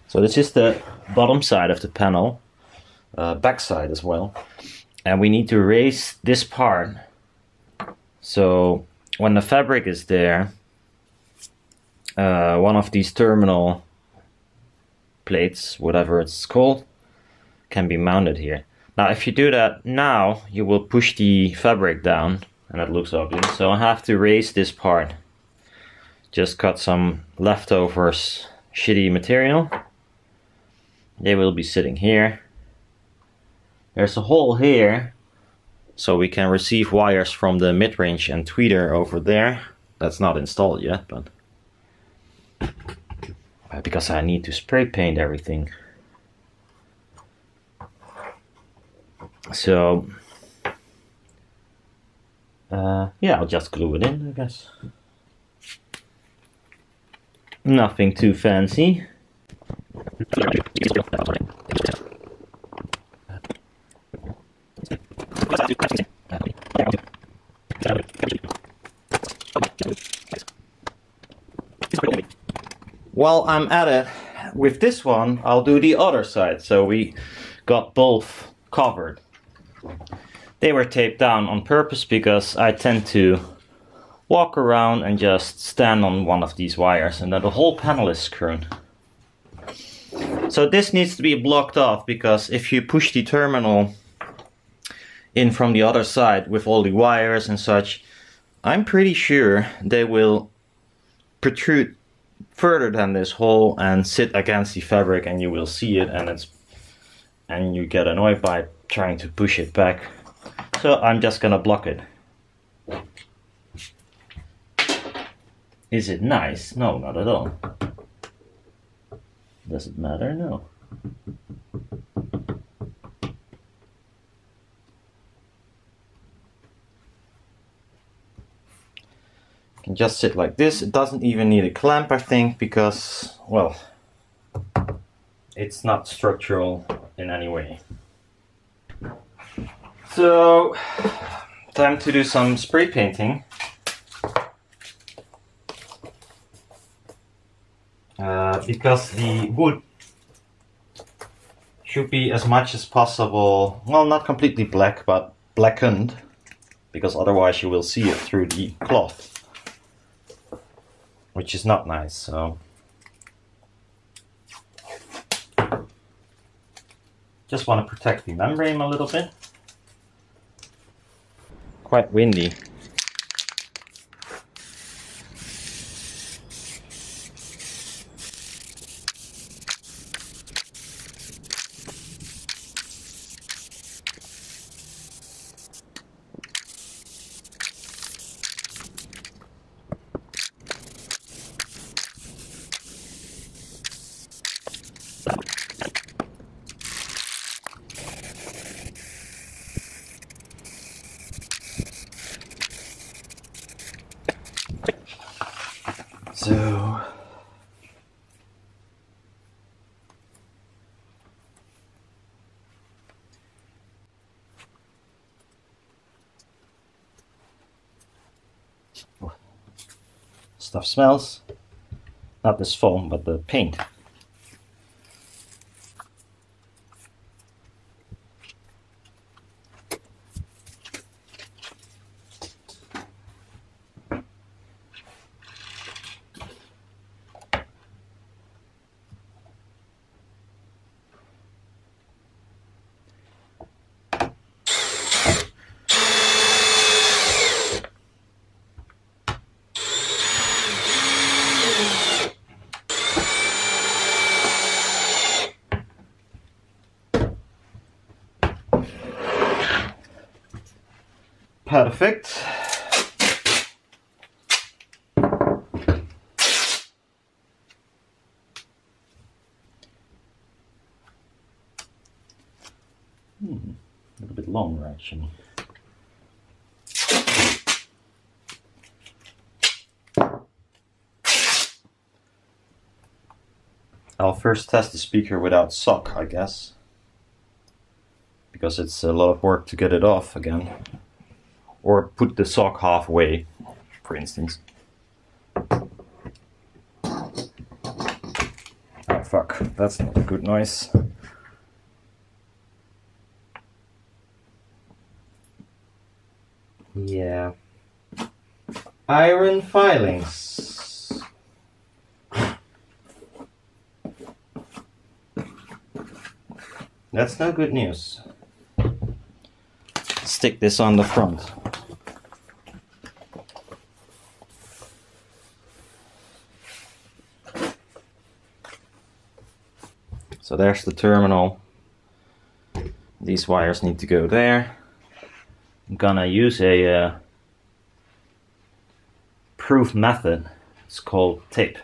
So this is the bottom side of the panel, back side as well. And we need to raise this part. So when the fabric is there, one of these terminal plates, whatever it's called, can be mounted here. Now if you do that now, you will push the fabric down and that looks ugly. So I have to raise this part. Just cut some leftovers shitty material. They will be sitting here. There's a hole here, so we can receive wires from the mid-range and tweeter over there. That's not installed yet, but because I need to spray paint everything. So yeah, I'll just glue it in, I guess. Nothing too fancy. While I'm at it, with this one, I'll do the other side. So we got both covered. They were taped down on purpose because I tend to walk around and just stand on one of these wires and then the whole panel is screwed. So this needs to be blocked off because if you push the terminal in from the other side with all the wires and such, I'm pretty sure they will protrude further than this hole and sit against the fabric, and you will see it, and you get annoyed by trying to push it back. So I'm just gonna block it. Is it nice? No, not at all. Does it matter? No. Can just sit like this. It doesn't even need a clamp, I think, because, well, it's not structural in any way. So, time to do some spray painting. Because the wood should be as much as possible, well, not completely black, but blackened, because otherwise you will see it through the cloth, which is not nice. So just want to protect the membrane a little bit. Quite windy. So stuff smells. Not this foam, but the paint. Perfect. A little bit longer actually. I'll first test the speaker without sock, I guess, because it's a lot of work to get it off again. Or put the sock halfway, for instance. fuck, that's not a good noise. Yeah. Iron filings. That's no good news. Stick this on the front. So there's the terminal. These wires need to go there. I'm gonna use a proof method. It's called tape.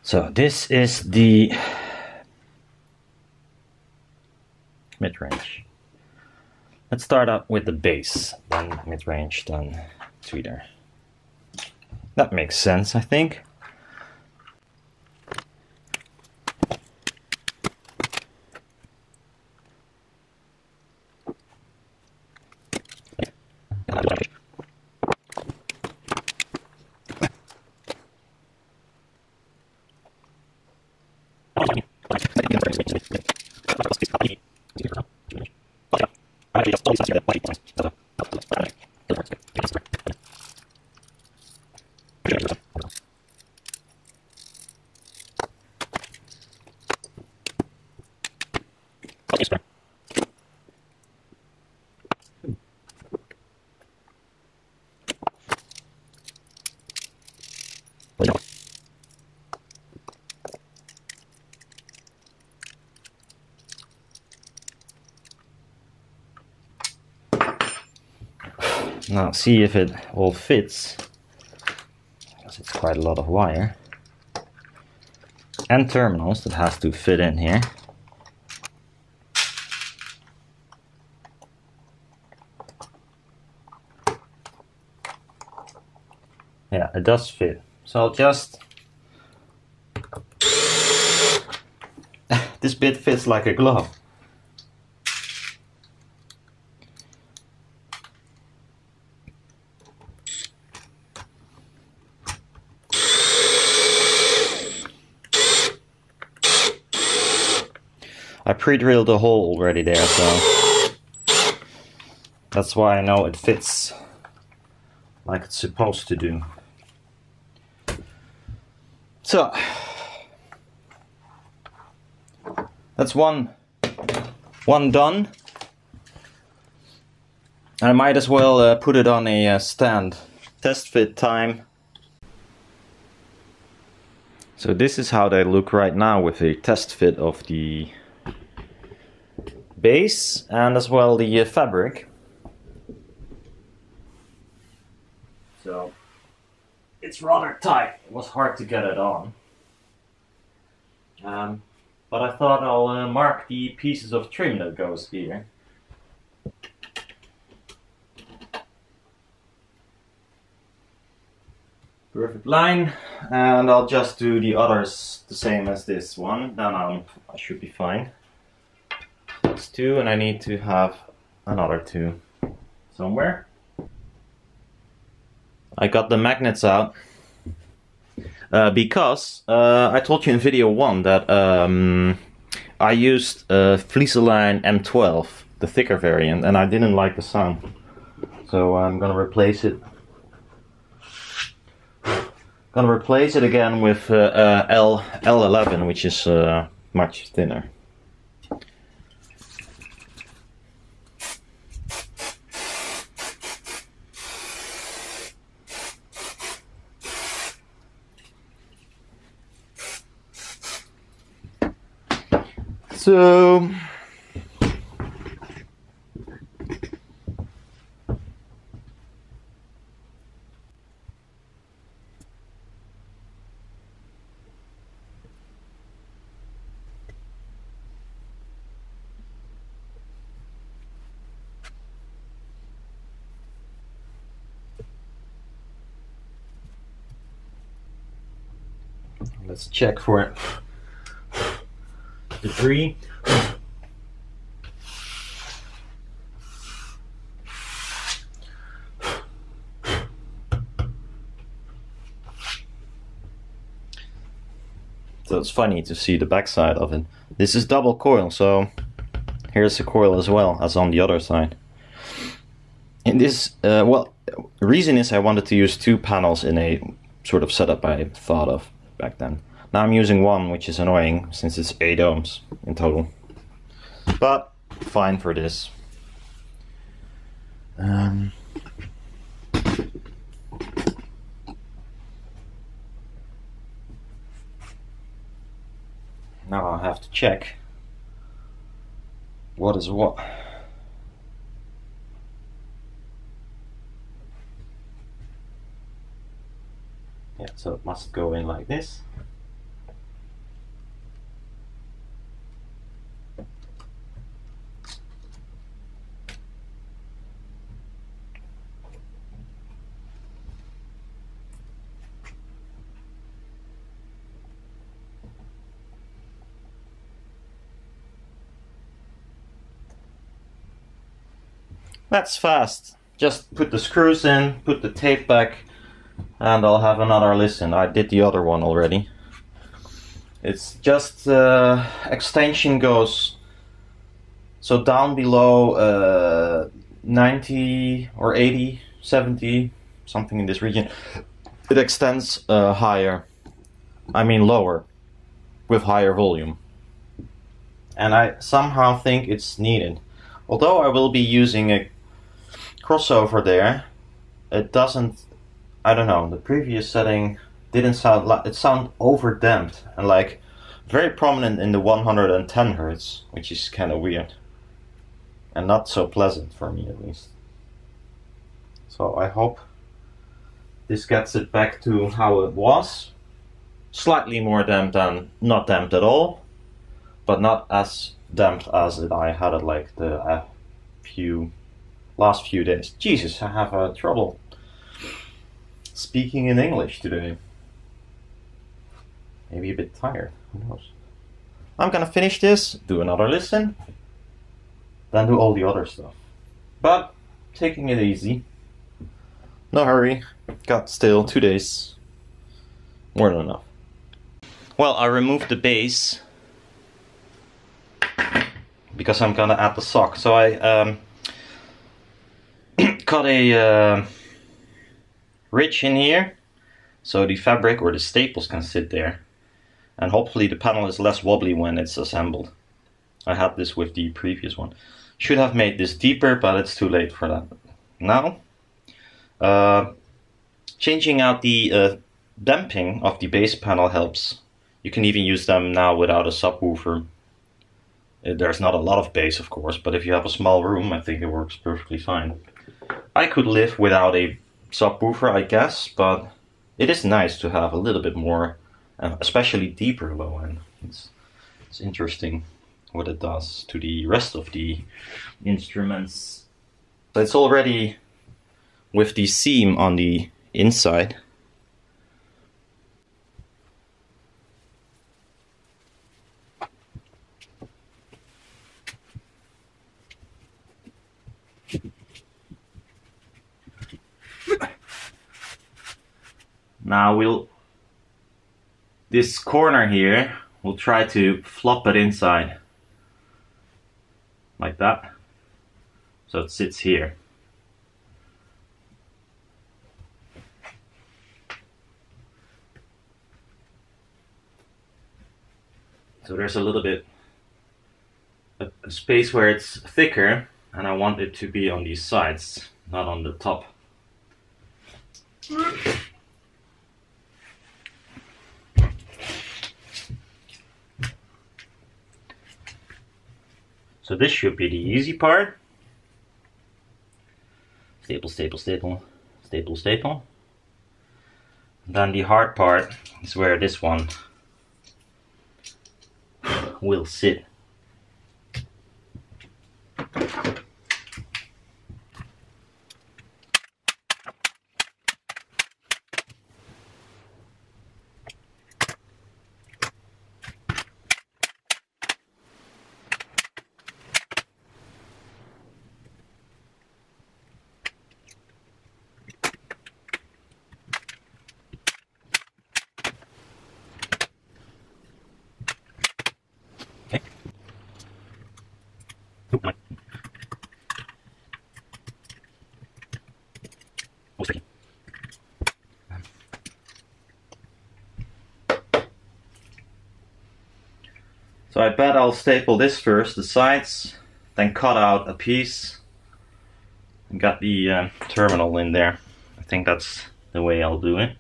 So this is the mid-range. Let's start up with the base, then mid-range, then tweeter. That makes sense, I think. Now see if it all fits, because it's quite a lot of wire and terminals that has to fit in here. Yeah, it does fit. So I'll just this bit fits like a glove. I pre-drilled a hole already there, so that's why I know it fits like it's supposed to do. So that's one done. I might as well put it on a stand. Test fit time. So this is how they look right now with a test fit of the base and as well the fabric. So it's rather tight. It was hard to get it on. But I thought I'll mark the pieces of trim that goes here. Perfect line, and I'll just do the others the same as this one. Then I should be fine. That's two, and I need to have another two somewhere. I got the magnets out because I told you in video 1 that I used Fleeceline M12, the thicker variant, and I didn't like the sound. So I'm gonna replace it. Gonna replace it again with L11, which is much thinner. So Let's check for debris. So it's funny to see the backside of it. This is double coil, so here's the coil as well as on the other side. In this, well, the reason is I wanted to use 2 panels in a sort of setup I thought of back then. Now I'm using 1, which is annoying since it's 8 ohms in total. But fine for this. Now I'll have to check what is what. Yeah, so it must go in like this. That's fast. Just put the screws in, put the tape back, and I'll have another listen. I did the other one already. It's just extension goes so down below 90 or 80, 70, something in this region. It extends higher, I mean lower, with higher volume. And I somehow think it's needed. Although I will be using a crossover there, it doesn't, I don't know, the previous setting didn't sound like, it sounded over damped and like very prominent in the 110 Hz, which is kind of weird and not so pleasant for me at least. So I hope this gets it back to how it was, slightly more damped than not damped at all, but not as damped as I had it like the last few days. Jesus, I have trouble speaking in English today. Maybe a bit tired, who knows. I'm gonna finish this, do another listen, then do all the other stuff. But taking it easy. No hurry, got still 2 days. More than enough. Well, I removed the base because I'm gonna add the sock. So I cut a ridge in here so the fabric or the staples can sit there, and hopefully the panel is less wobbly when it's assembled. I had this with the previous one. Should have made this deeper, but it's too late for that now. Changing out the damping of the base panel helps. You can even use them now without a subwoofer. There's not a lot of bass, of course, but if you have a small room, I think it works perfectly fine. I could live without a subwoofer, I guess, but it is nice to have a little bit more, especially deeper low end. It's interesting what it does to the rest of the instruments. So it's already with the seam on the inside. Now this corner here, we'll try to flop it inside, like that, so it sits here. So there's a little bit, a space where it's thicker, and I want it to be on these sides, not on the top. So this should be the easy part. Staple, staple, staple, staple, staple. Then the hard part is where this one will sit. So I bet I'll staple this first, the sides, then cut out a piece and got the terminal in there. I think that's the way I'll do it.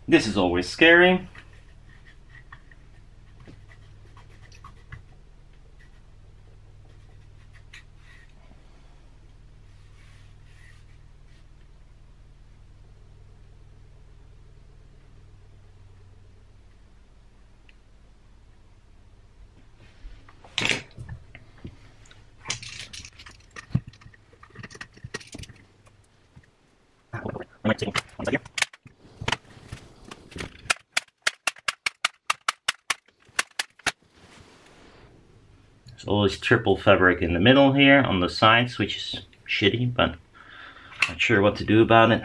This is always scary. There's always triple fabric in the middle here on the sides, which is shitty, but not sure what to do about it.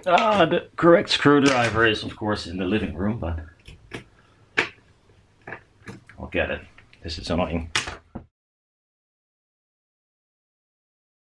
The correct screwdriver is of course in the living room, but I'll get it. This is annoying.